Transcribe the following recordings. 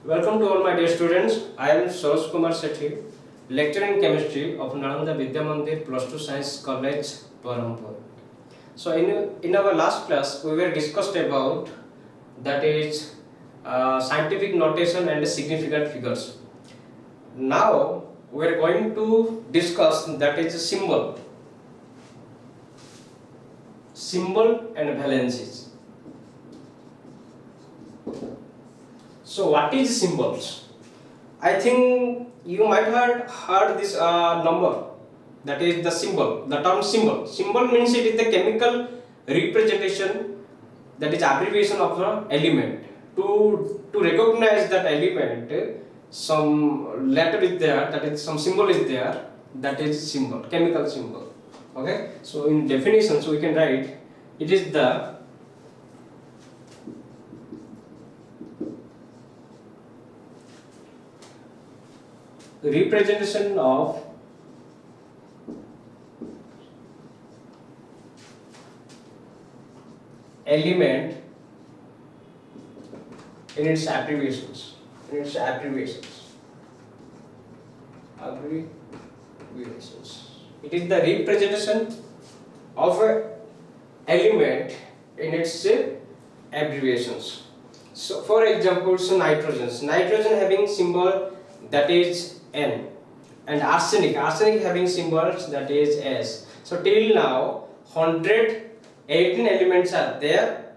Welcome to all my dear students. I am Saroj Kumar Sethi, lecturer in chemistry of Nalanda Vidya Mandir Plus 2 Science College, Parampur. So in our last class, we were discussed about that is scientific notation and significant figures. Now we are going to discuss that is symbol and valences. So what is symbols? I think you might have heard this number, that is the symbol, the term symbol. Symbol means it is the chemical representation, that is abbreviation of an element. To recognize that element, some letter is there, that is some symbol is there, that is symbol, chemical symbol. Okay, so in definition, so we can write it is the representation of element in its abbreviations. It is the representation of a element in its abbreviations. So for example, so nitrogen having symbol that is N, and arsenic having symbols that is S. So till now 118 elements are there.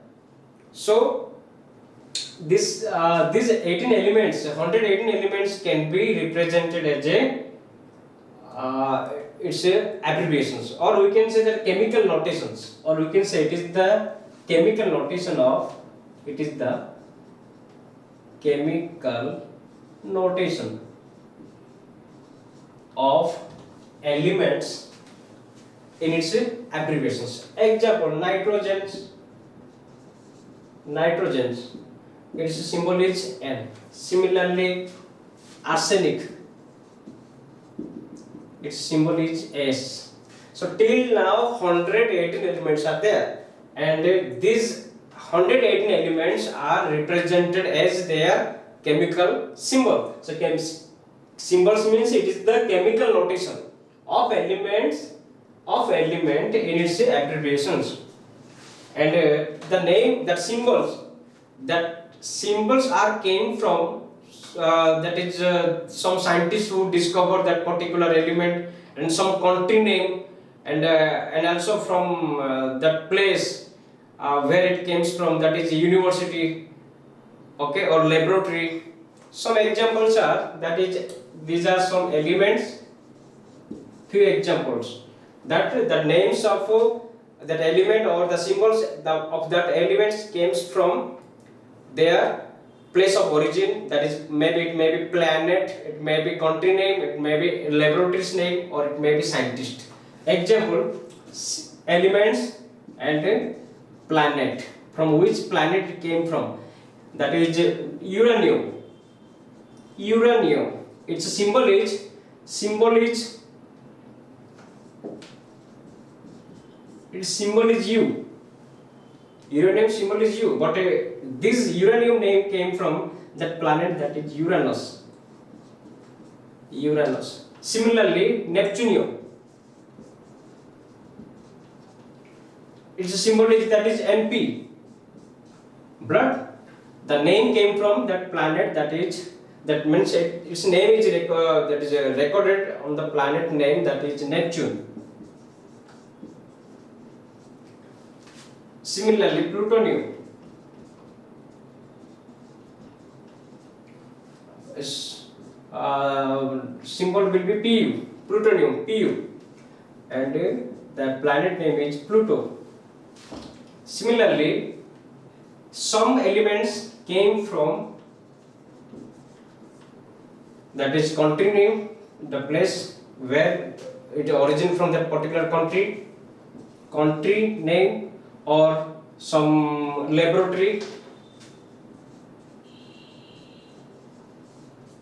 So these 118 elements can be represented as its abbreviations, or we can say that chemical notations, or we can say it is the chemical notation of of elements in its abbreviations. Example, nitrogens, its symbol is N. Similarly, arsenic, its symbol is S. So till now 118 elements are there, and these 118 elements are represented as their chemical symbol. So symbols means it is the chemical notation of element in its abbreviations, and the symbols are came from some scientists who discovered that particular element, and some country name, and also from that place where it comes from, that is university, okay, or laboratory. Some examples are these are some elements. Few examples that the names of that element or the symbols of that elements comes from their place of origin, that is maybe it may be planet, it may be country name, it may be laboratory's name, or it may be scientist. Example, elements and planet, from which planet it came from, that is uranium. Its symbol is U. Uranium symbol is U, but this uranium name came from that planet, that is Uranus. Similarly, Neptunium, its symbol is that is NP. But the name came from that planet, that means its name is recorded on the planet name, that is Neptune. Similarly, plutonium, symbol will be Pu, plutonium, Pu, and the planet name is Pluto. Similarly, some elements came from, that is country name, the place where it origin from that particular country name, or some laboratory,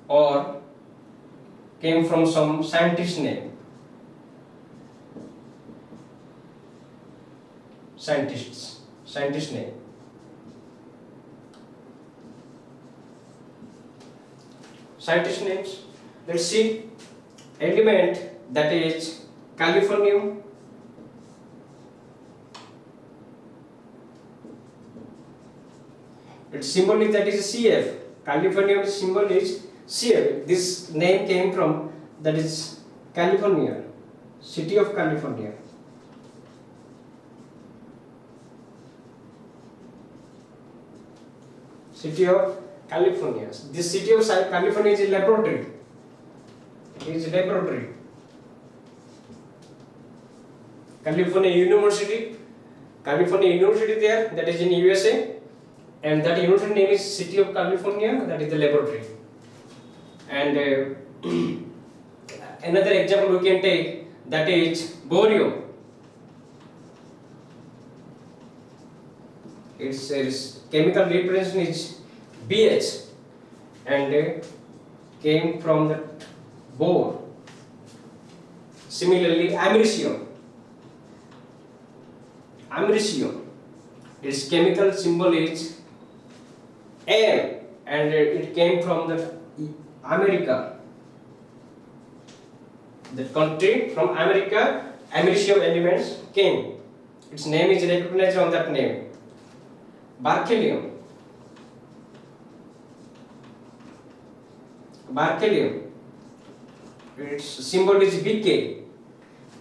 or came from some scientist name. Scientist name. Scientist names. Let's see. Element that is californium. Its symbol is that is CF. Californium symbol is CF. This name came from that is California, city of California. City of California. This city of California is a laboratory. It is a laboratory. California University. California University there, that is in USA. And that university name is City of California, that is the laboratory. And another example we can take, that is borium. Its chemical representation is BH and came from the bore. Similarly, americium. Americium. Its chemical symbol is Am and it came from the America. The country from America, americium elements came. Its name is recognized on that name. Berkelium. Berkelium. Its symbol is BK.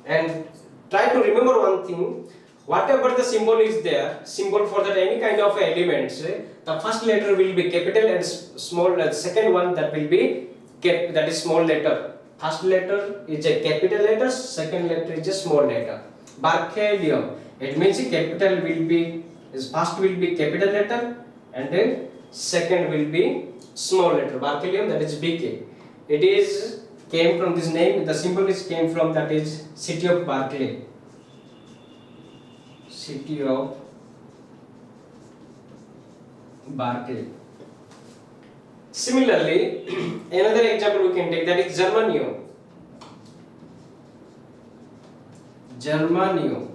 And try to remember one thing. Whatever the symbol is there, symbol for that any kind of elements, the first letter will be capital and small. Second one that will be that is small letter. First letter is a capital letter. Second letter is a small letter. Berkelium. It means capital will be first will be capital letter and then second will be small letter. Berkelium, that is BK. It is came from this name. The symbol is came from that is city of Berkeley. City of Berkeley. Similarly, another example we can take, that is germanium. Germanium.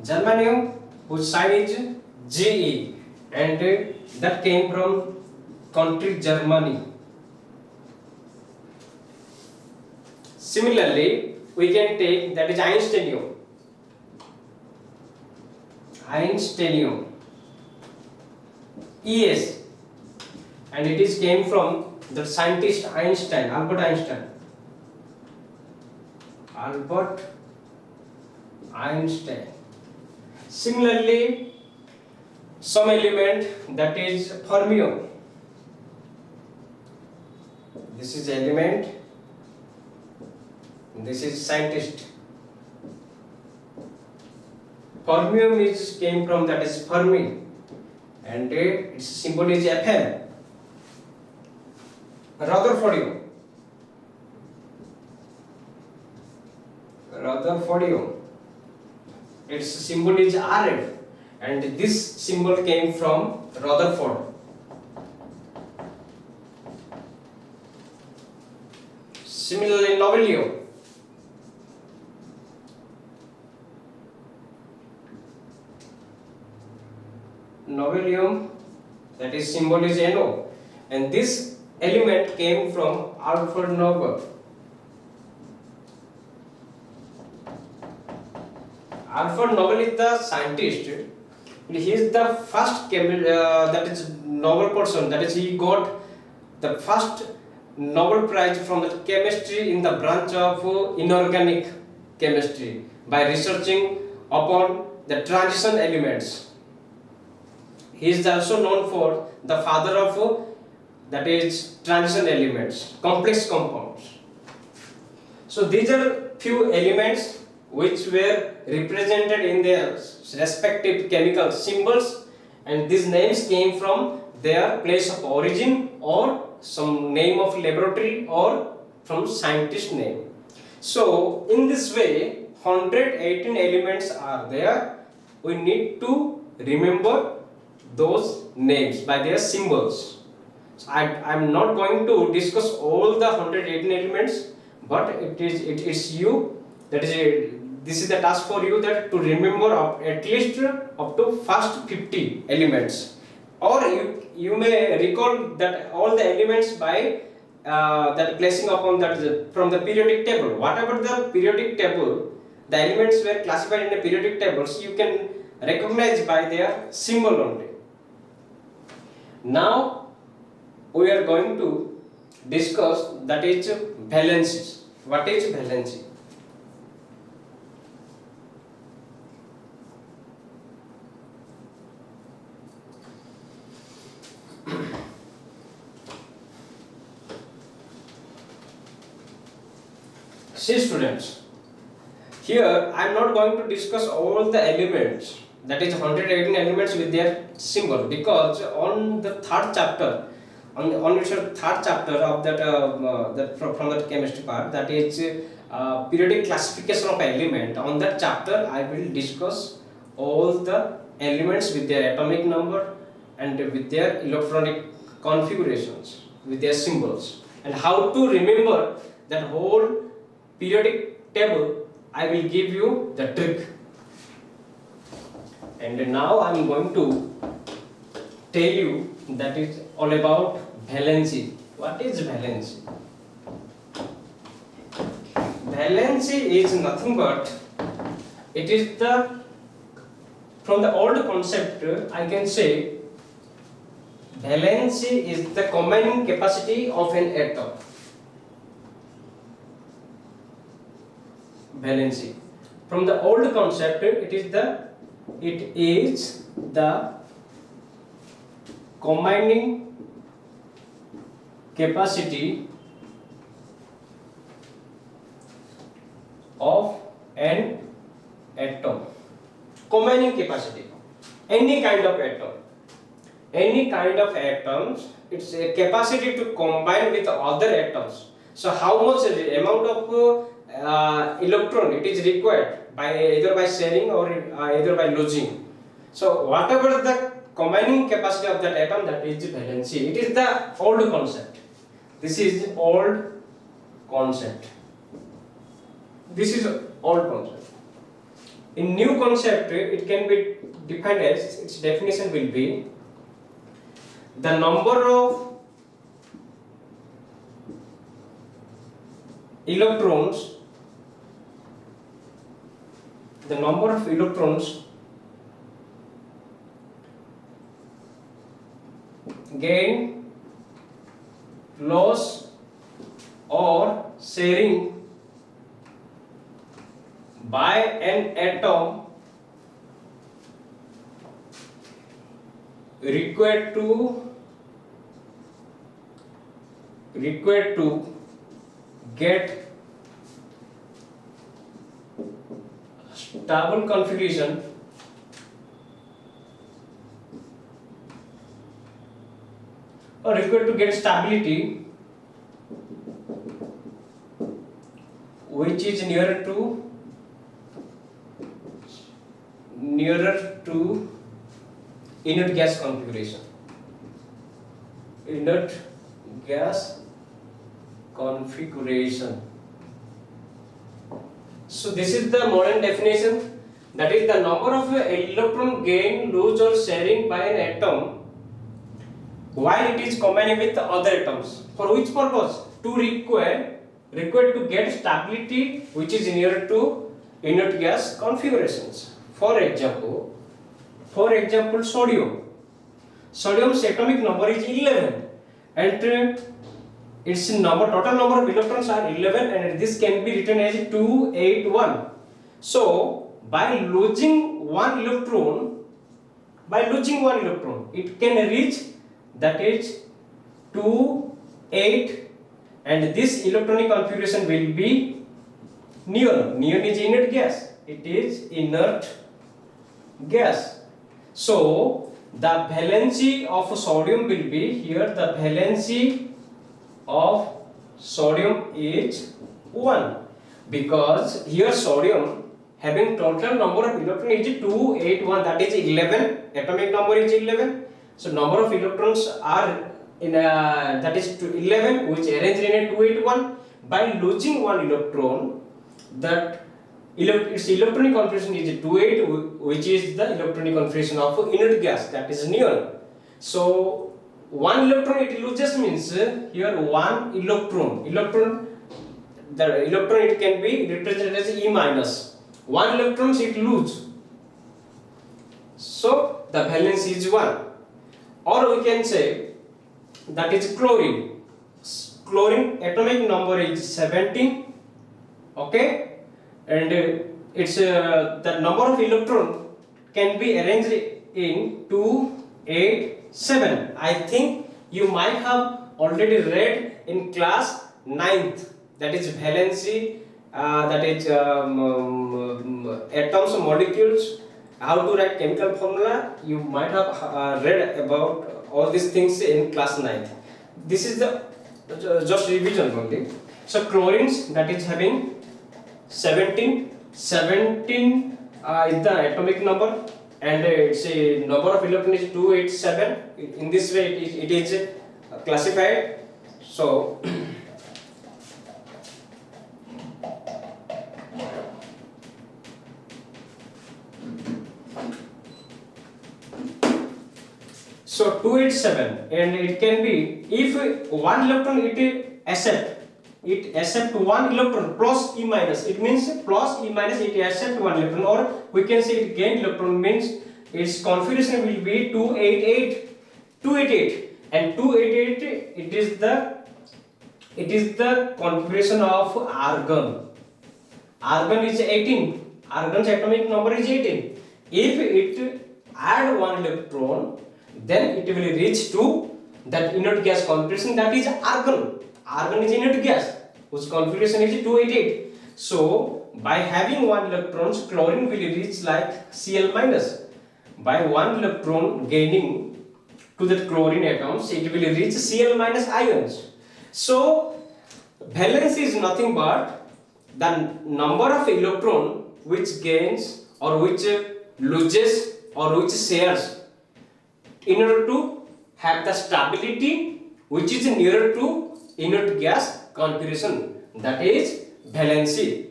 Germanium, whose sign is GE, and that came from country Germany. Similarly, we can take that is Einsteinium. Einsteinium. ES, and it is came from the scientist Einstein, Albert Einstein. Albert Einstein. Similarly, some element that is fermium. This is element. This is scientist. Fermium is came from that is Fermi, and its symbol is Fm. Rutherfordium. Rutherfordium. Its symbol is Rf, and this symbol came from Rutherford. Similarly, nobelium. Nobelium, that is symbol is No, and this element came from Alfred Nobel. Alfred Nobel is the scientist. He is the first that is Nobel person. That is, he got the first Nobel Prize from the chemistry in the branch of inorganic chemistry by researching upon the transition elements. He is also known for the father of that is transition elements, complex compounds. So these are few elements which were represented in their respective chemical symbols, and these names came from their place of origin or some name of laboratory or from scientist name. So in this way 118 elements are there. We need to remember those names by their symbols. So I am not going to discuss all the 118 elements, but it is you that is this is the task for you, that to remember at least up to first 50 elements, or you may recall that all the elements by that placing upon that from the periodic table. Whatever the periodic table, the elements were classified in the periodic tables, you can recognize by their symbol only. Now we are going to discuss that is valencies. What is valency? See students, here I am not going to discuss all the elements, that is 118 elements with their symbol, because on the third chapter, on your third chapter of that from that chemistry part, that is periodic classification of element. On that chapter I will discuss all the elements with their atomic number and with their electronic configurations, with their symbols, and how to remember that whole periodic table. I will give you the trick. And now I am going to tell you that is all about valency. What is valency? Valency is nothing but, it is the, from the old concept I can say, valency is the combining capacity of an atom. Valency. From the old concept, it is the combining capacity of an atom. Combining capacity. Any kind of atom. Any kind of atoms, it's a capacity to combine with other atoms. So how much amount of electron it is required by either by sharing or either by losing. So whatever the combining capacity of that atom, that is valency. It is the old concept. This is old concept. This is old concept. In new concept, it can be defined as, its definition will be the number of electrons, gain, loss or sharing by an atom required to get stable configuration or required to get stability which is nearer to inert gas configuration. Inert gas configuration. So this is the modern definition, that is the number of electron gain, lose or sharing by an atom while it is combining with other atoms. For which purpose? To required to get stability which is near to inert gas configurations. For example, sodium. Sodium's atomic number is 11 and its total number of electrons are 11, and this can be written as 281. So by losing one electron, it can reach, that is 2, 8, and this electronic configuration will be neon. Neon is inert gas. It is inert gas. So the valency of sodium will be, here the valency of sodium is 1, because here sodium having total number of electrons is 281, that is 11, atomic number is 11. So number of electrons are in that is 11, which arranged in a 281. By losing one electron, that its electronic configuration is 28, which is the electronic configuration of inert gas, that is neon. So one electron it loses means here one electron the electron it can be represented as E minus. One electrons it lose, so the valence is 1. Or we can say that is chlorine. Chlorine atomic number is 17, okay, and it's the number of electron can be arranged in 2, 8, 7. I think you might have already read in class 9th, that is valency, that is atoms, molecules, how to write chemical formula. You might have read about all these things in class 9th. This is the just revision only. So chlorines that is having 17 is the atomic number, and its number of electron is 287. In this way it is classified. So so 287, and it can be if one electron it accept one electron plus E minus, it means plus E minus it accept one electron, or we can say it gain electron means its configuration will be 288, and 288 it is the configuration of argon. Argon is 18, argon's atomic number is 18. If it add one electron, then it will reach to that inert gas configuration, that is argon. Argon is inert gas whose configuration is 288. So by having one electrons, chlorine will reach like Cl minus. By one electron gaining to that chlorine atoms, it will reach Cl minus ions. So valence is nothing but the number of electron which gains or which loses or which shares in order to have the stability which is nearer to inert gas configuration, that is valency.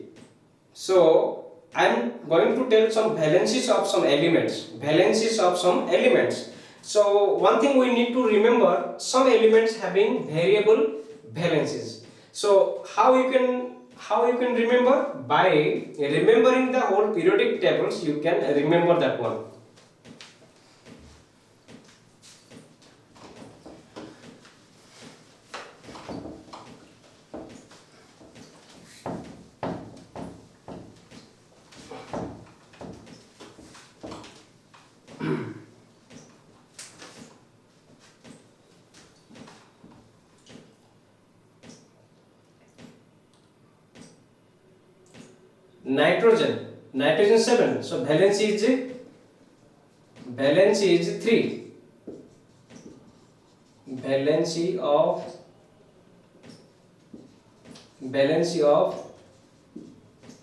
So I am going to tell some valencies of some elements. So one thing we need to remember, some elements having variable valencies. So how you can remember? By remembering the whole periodic tables you can remember that one. Nitrogen 7, so valency is 3. Valency of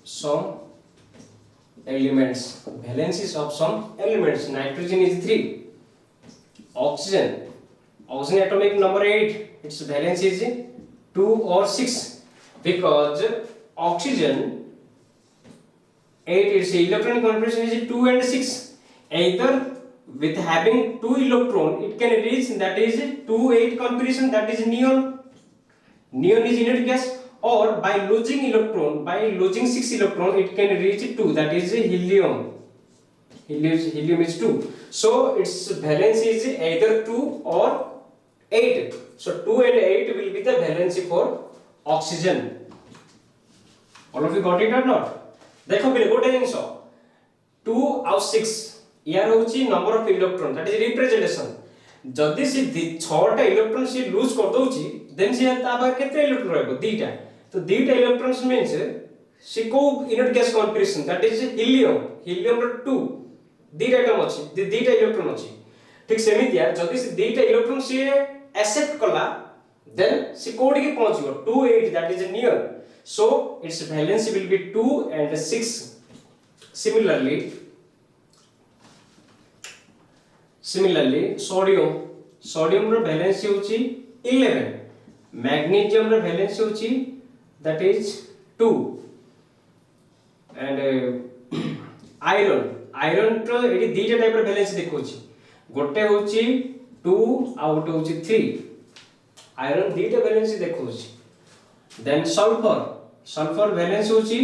some elements, nitrogen is 3. Oxygen atomic number 8, its valency is 2 or 6, because oxygen 8 its electron configuration is 2 and 6. Either with having 2 electron it can reach, that is 2-8 configuration, that is neon is inert gas, or by losing 6 electron it can reach 2, that is helium is 2. So its valency is either 2 or 8. So 2 and 8 will be the valency for oxygen. All of you got it or not? देखो पहले गोटे जिंस 2 और 6 यार होची number of electron, that is representation. जदी से 6टा electron से loose कर दोची, देन से ताबा केते इलेक्ट्रॉन रहबो? 2टा. तो 2टा इलेक्ट्रॉन्स मींस से को inert gas configuration, that is helium रो 2 2टा एटम अछि, 2टा इलेक्ट्रॉन अछि. ठीक सेमिति यार जदी से 2टा इलेक्ट्रॉन से एक्सेप्ट कला, देन से कोड के पहुंचबो 2 8, that is near. So its valency will be 2 and 6. Similarly sodium रो valency होची 11. Magnesium रो valency होची that is 2. And iron रो एडी 2टा टाइप रो valency देखोची. गोटे होची 2 out होची 3 आयरन दीटा वैलेंस देखौची देन सल्फर वैलेंस होची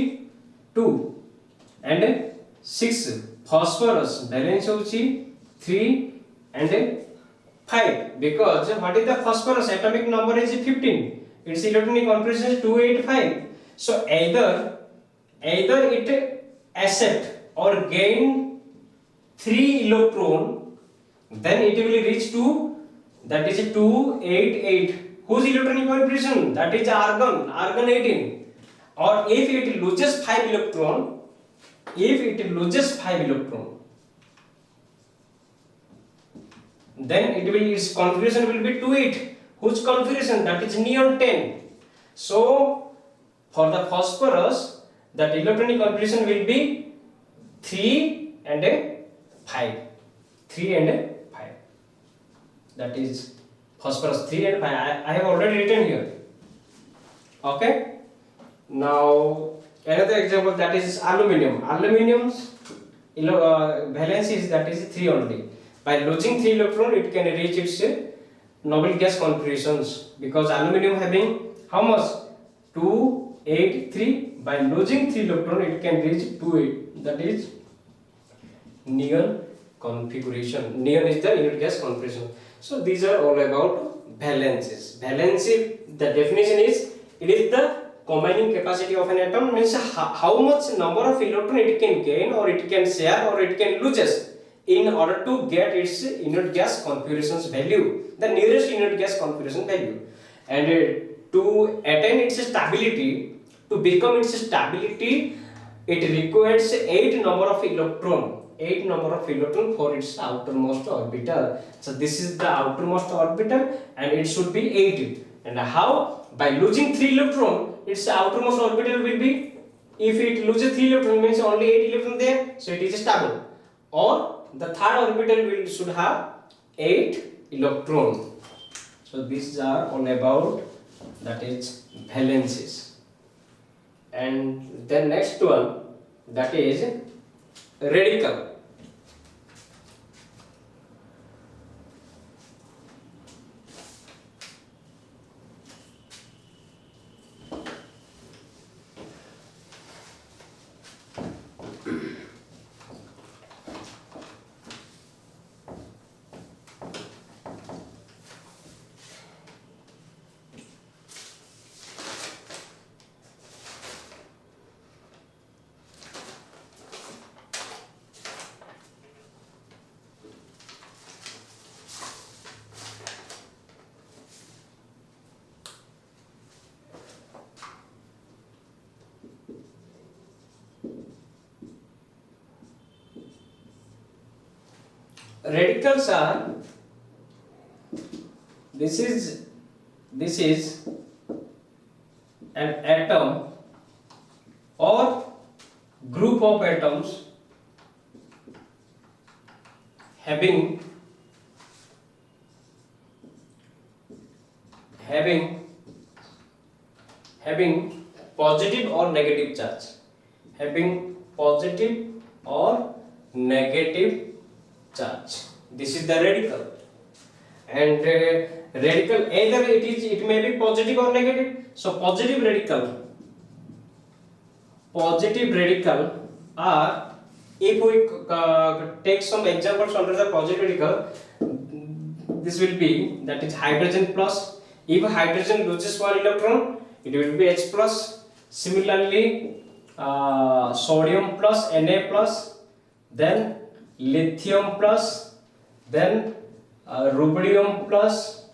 2 and 6 phosphorus valence होची 3 and 5 because what is the phosphorus atomic number is 15 its electronic configuration is 285 so either it accept or gain 3 electron then it will reach to that is 288 whose electronic configuration that is argon 18 or if it loses 5 electron then its configuration will be 28 whose configuration that is neon 10 so for the phosphorus that electronic configuration will be 3 and 5 that is phosphorus 3 and 5 I have already written here okay now another example that is aluminum's valence is that is 3 only by losing 3 electron it can reach its noble gas configurations because aluminum having how much 283 by losing 3 electron it can reach 28 that is neon configuration neon is the unit gas configuration so these are all about valences valency the definition is it is the combining capacity of an atom means how much number of electron it can gain or it can share or it can loses in order to get its unit gas configurations value the nearest unit gas configuration value and to attain its stability to become its stability it requires 8 number of electron for its outermost orbital so this is the outermost orbital and it should be 8 and how by losing 3 electron its outermost orbital will be if it loses 3 electron means only 8 electron there so it is stable or the third orbital should have 8 electron so these are all about that is valences and then next one that is radical radicals are this is an atom or group of atoms having positive or negative charge charge this is the radical and radical either it may be positive or negative so positive radical are if we take some examples under the positive radical this will be that is hydrogen plus if hydrogen loses one electron it will be H plus similarly sodium plus Na plus then lithium plus then rubidium plus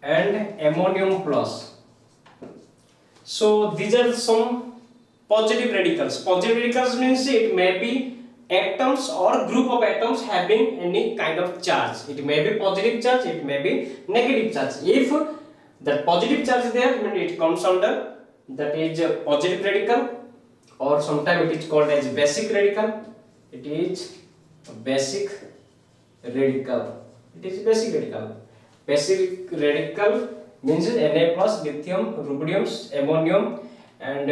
and ammonium plus so these are some positive radicals means it may be atoms or group of atoms having any kind of charge it may be positive charge it may be negative charge if that positive charge is there then it comes under that is a positive radical or sometimes it is called as basic radical it is basic radical means Na plus lithium rubidium ammonium and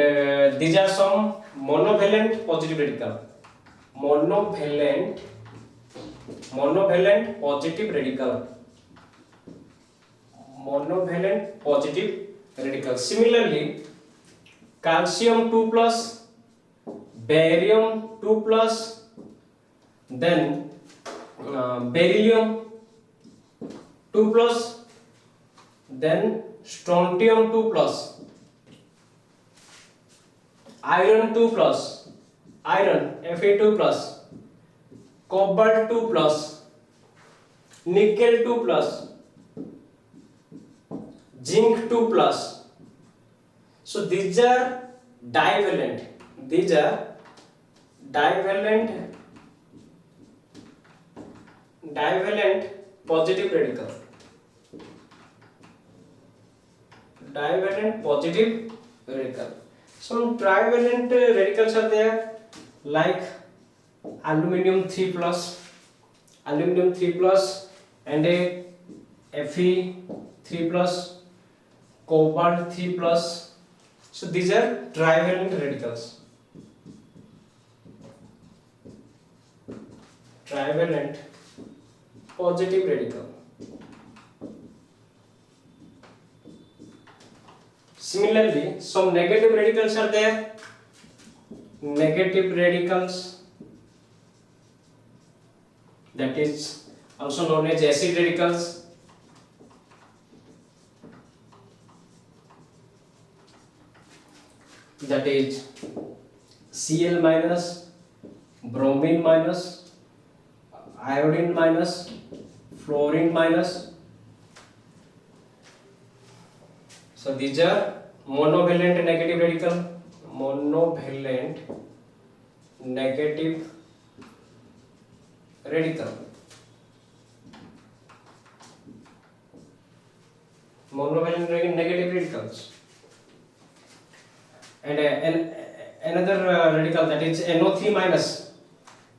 these are some monovalent positive radical monovalent monovalent positive radical. Monovalent positive radical. Similarly, calcium 2 plus, barium 2 plus, then beryllium 2 plus, then strontium 2 plus, iron 2 plus, iron Fe2 plus, cobalt 2 plus, nickel 2 plus, zinc 2 plus. So these are divalent. These are divalent positive radical. Divalent positive radical. Some trivalent radicals are there, like aluminium 3 plus, and a Fe 3 plus, cobalt 3 plus. So these are trivalent radicals. Trivalent positive radical. Similarly, some negative radicals are there. Negative radicals, that is also known as acid radicals. That is Cl minus, bromine minus, iodine minus, fluorine minus. So these are monovalent negative radical. Monovalent negative radical. Monovalent negative radicals. And another radical, that is NO3 minus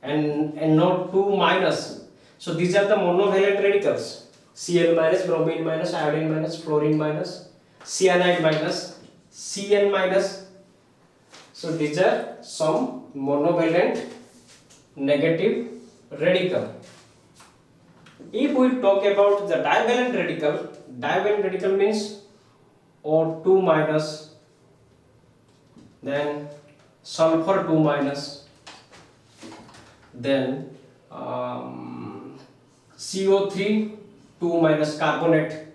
and NO2 minus. So these are the monovalent radicals. Cl minus, bromine minus, iodine minus, fluorine minus, cyanide minus, Cn minus. So these are some monovalent negative radical. If we talk about the divalent radical means O2 minus, then sulfur 2 minus, then CO3 2 minus carbonate,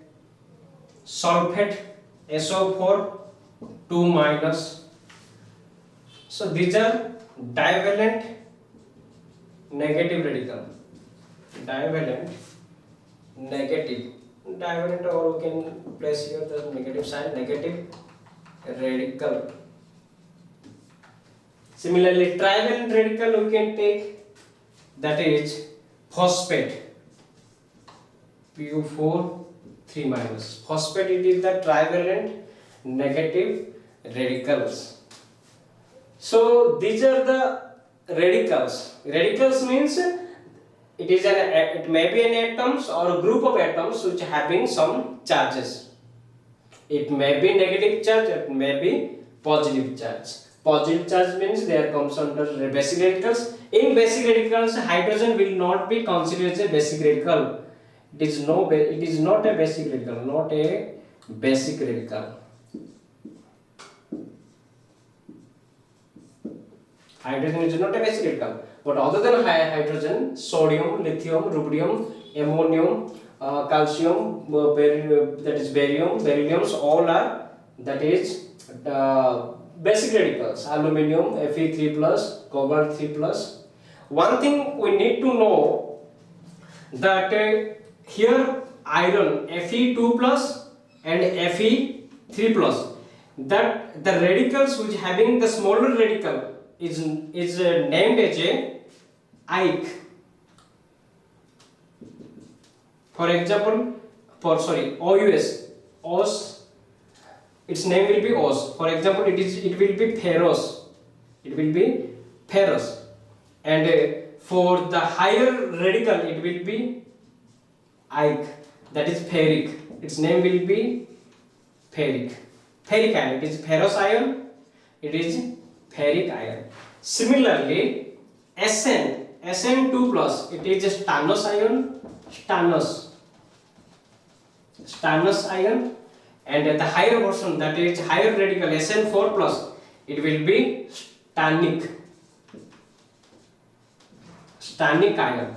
sulfate SO4 2 minus. So these are divalent negative radical. Divalent negative. Divalent, or we can place here the negative sign, negative radical. Similarly, trivalent radical we can take, that is phosphate, PO4 3 minus. Phosphate, it is the trivalent negative radicals. So these are the radicals. Radicals means it may be an atoms or a group of atoms which having some charges. It may be negative charge, it may be positive charge. Positive charge means they comes under basic radicals. In basic radicals, hydrogen will not be considered as a basic radical. It is not a basic radical, not a basic radical. Hydrogen is not a basic radical, but other than hydrogen, sodium, lithium, rubidium, ammonium, calcium, that is barium, berylliums, all are, that is basic radicals. Aluminium, Fe3 plus, cobalt 3 plus. One thing we need to know, that here iron Fe2 plus and Fe3 plus, that the radicals which having the smaller radical is named as a Ike. For example, OS, its name will be OS. For example, it will be ferrous. It will be ferrous. And for the higher radical, it will be Ike. That is ferric. Its name will be ferric. Ferric ion. It is ferrous ion. It is ferric ion. Similarly, Sn, Sn2 plus, it is a stannous ion, stannous ion, and the higher version, that is higher radical Sn4 plus, it will be stannic ion.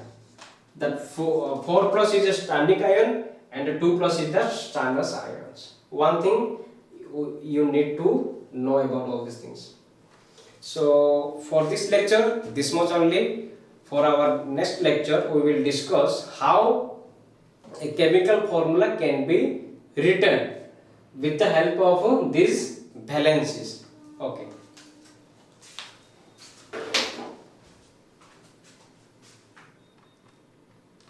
That 4 plus is a stannic ion and 2 plus is the stannous ions. One thing you need to know about all these things. So for this lecture, this much only. For our next lecture, we will discuss how a chemical formula can be written with the help of these valencies. Okay.